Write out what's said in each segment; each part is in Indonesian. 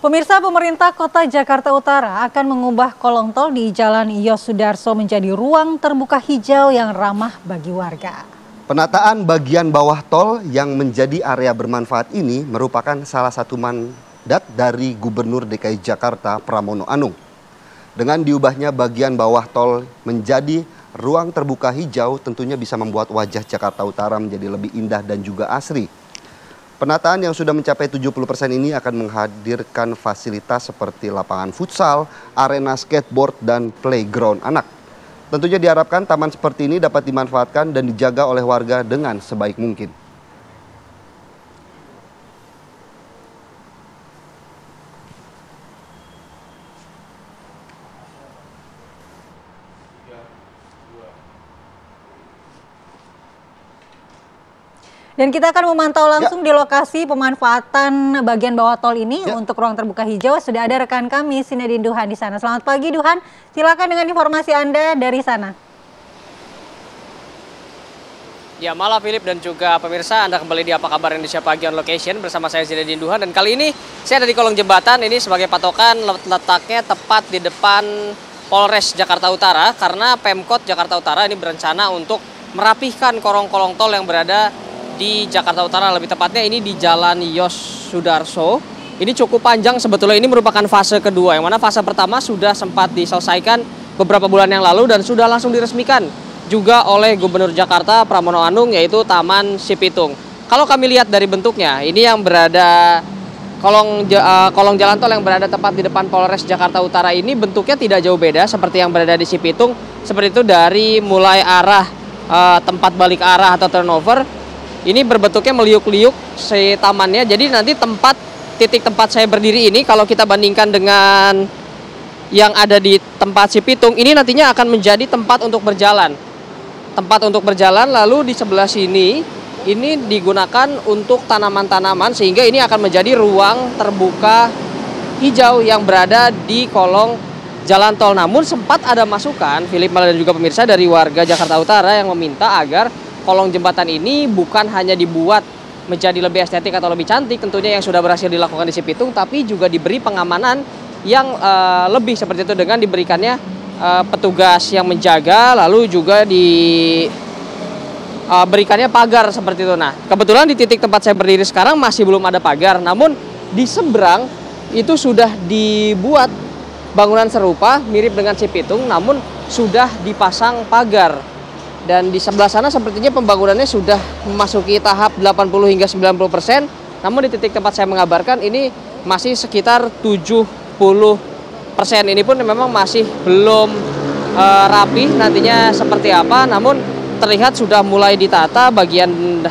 Pemirsa, pemerintah Kota Jakarta Utara akan mengubah kolong tol di Jalan Yos Sudarso menjadi ruang terbuka hijau yang ramah bagi warga. Penataan bagian bawah tol yang menjadi area bermanfaat ini merupakan salah satu mandat dari Gubernur DKI Jakarta Pramono Anung. Dengan diubahnya bagian bawah tol menjadi ruang terbuka hijau, tentunya bisa membuat wajah Jakarta Utara menjadi lebih indah dan juga asri. Penataan yang sudah mencapai 70% ini akan menghadirkan fasilitas seperti lapangan futsal, arena skateboard, dan playground anak. Tentunya diharapkan taman seperti ini dapat dimanfaatkan dan dijaga oleh warga dengan sebaik mungkin. Dan kita akan memantau langsung di lokasi pemanfaatan bagian bawah tol ini untuk ruang terbuka hijau. Sudah ada rekan kami, Sinedin Duhan di sana. Selamat pagi, Duhan. Silakan dengan informasi Anda dari sana. Ya, malam Philip dan juga pemirsa, Anda kembali di Apa Kabar Indonesia Pagi on Location bersama saya Sinedin Duhan. Dan kali ini saya ada di kolong jembatan ini sebagai patokan, letaknya tepat di depan Polres Jakarta Utara. Karena Pemkot Jakarta Utara ini berencana untuk merapihkan kolong tol yang berada di Jakarta Utara, lebih tepatnya ini di Jalan Yos Sudarso. Ini cukup panjang sebetulnya, ini merupakan fase kedua, yang mana fase pertama sudah sempat diselesaikan beberapa bulan yang lalu dan sudah langsung diresmikan juga oleh Gubernur Jakarta Pramono Anung, yaitu Taman Cipitung. Kalau kami lihat dari bentuknya, ini yang berada kolong jalan tol yang berada tepat di depan Polres Jakarta Utara ini bentuknya tidak jauh beda seperti yang berada di Cipitung. Seperti itu dari mulai arah tempat balik arah atau turnover. Ini berbentuknya meliuk-liuk si tamannya. Jadi nanti titik tempat saya berdiri ini, kalau kita bandingkan dengan yang ada di tempat Cipitung, ini nantinya akan menjadi tempat untuk berjalan. Tempat untuk berjalan, lalu di sebelah sini ini digunakan untuk tanaman-tanaman, sehingga ini akan menjadi ruang terbuka hijau yang berada di kolong jalan tol. Namun sempat ada masukan, Philip dan juga pemirsa, dari warga Jakarta Utara yang meminta agar kolong jembatan ini bukan hanya dibuat menjadi lebih estetik atau lebih cantik tentunya yang sudah berhasil dilakukan di Cipitung, tapi juga diberi pengamanan yang lebih seperti itu dengan diberikannya petugas yang menjaga, lalu juga diberikannya pagar seperti itu. Nah, kebetulan di titik tempat saya berdiri sekarang masih belum ada pagar, namun di seberang itu sudah dibuat bangunan serupa mirip dengan Cipitung, namun sudah dipasang pagar. Dan di sebelah sana sepertinya pembangunannya sudah memasuki tahap 80 hingga 90%. Namun di titik tempat saya mengabarkan ini masih sekitar 70%. Ini pun memang masih belum rapi nantinya seperti apa. Namun terlihat sudah mulai ditata bagian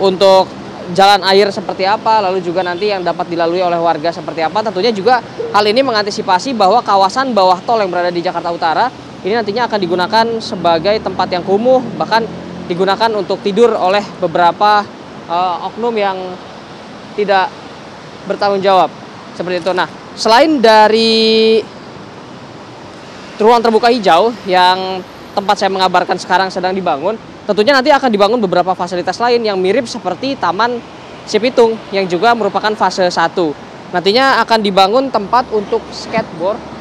untuk jalan air seperti apa. Lalu juga nanti yang dapat dilalui oleh warga seperti apa. Tentunya juga hal ini mengantisipasi bahwa kawasan bawah tol yang berada di Jakarta Utara ini nantinya akan digunakan sebagai tempat yang kumuh, bahkan digunakan untuk tidur oleh beberapa oknum yang tidak bertanggung jawab. Seperti itu. Nah, selain dari ruang terbuka hijau yang tempat saya mengabarkan sekarang sedang dibangun, tentunya nanti akan dibangun beberapa fasilitas lain yang mirip seperti Taman Cipitung yang juga merupakan fase 1. Nantinya akan dibangun tempat untuk skateboard.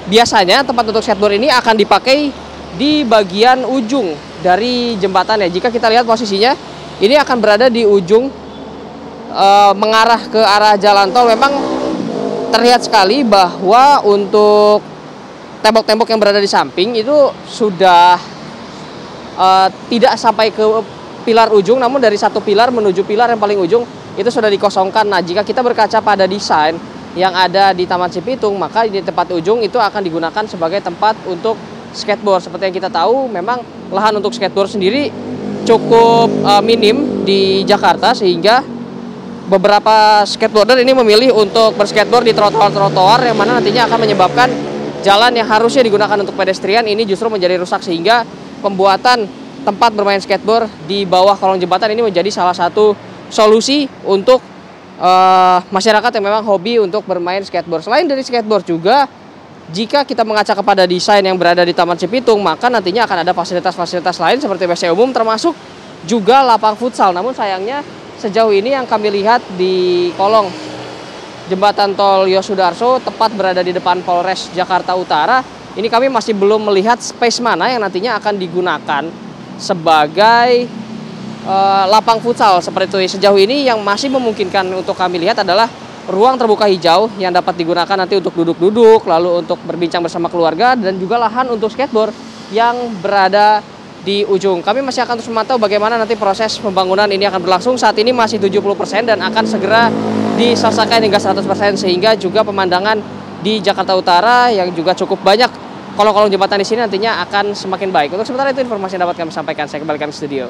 Biasanya tempat untuk skateboard ini akan dipakai di bagian ujung dari jembatannya. Jika kita lihat posisinya, ini akan berada di ujung mengarah ke arah jalan tol. Memang terlihat sekali bahwa untuk tembok-tembok yang berada di samping itu sudah tidak sampai ke pilar ujung, namun dari satu pilar menuju pilar yang paling ujung itu sudah dikosongkan. Nah, jika kita berkaca pada desain yang ada di Taman Cipitung, maka di tempat ujung itu akan digunakan sebagai tempat untuk skateboard. Seperti yang kita tahu, memang lahan untuk skateboard sendiri cukup minim di Jakarta, sehingga beberapa skateboarder ini memilih untuk berskateboard di trotoar-trotoar yang mana nantinya akan menyebabkan jalan yang harusnya digunakan untuk pedestrian ini justru menjadi rusak, sehingga pembuatan tempat bermain skateboard di bawah kolong jembatan ini menjadi salah satu solusi untuk masyarakat yang memang hobi untuk bermain skateboard. Selain dari skateboard juga, jika kita mengaca kepada desain yang berada di Taman Cipitung, maka nantinya akan ada fasilitas-fasilitas lain seperti WC umum, termasuk juga lapang futsal. Namun sayangnya sejauh ini yang kami lihat di kolong jembatan tol Yosudarso, tepat berada di depan Polres Jakarta Utara, ini kami masih belum melihat space mana yang nantinya akan digunakan sebagai lapang futsal seperti itu. Sejauh ini yang masih memungkinkan untuk kami lihat adalah ruang terbuka hijau yang dapat digunakan nanti untuk duduk-duduk, lalu untuk berbincang bersama keluarga, dan juga lahan untuk skateboard yang berada di ujung. Kami masih akan terus memantau bagaimana nanti proses pembangunan ini akan berlangsung. Saat ini masih 70% dan akan segera diselesaikan hingga 100%, sehingga juga pemandangan di Jakarta Utara yang juga cukup banyak kolong-kolong jembatan di sini nantinya akan semakin baik. Untuk sementara itu informasi yang dapat kami sampaikan, saya kembalikan ke studio.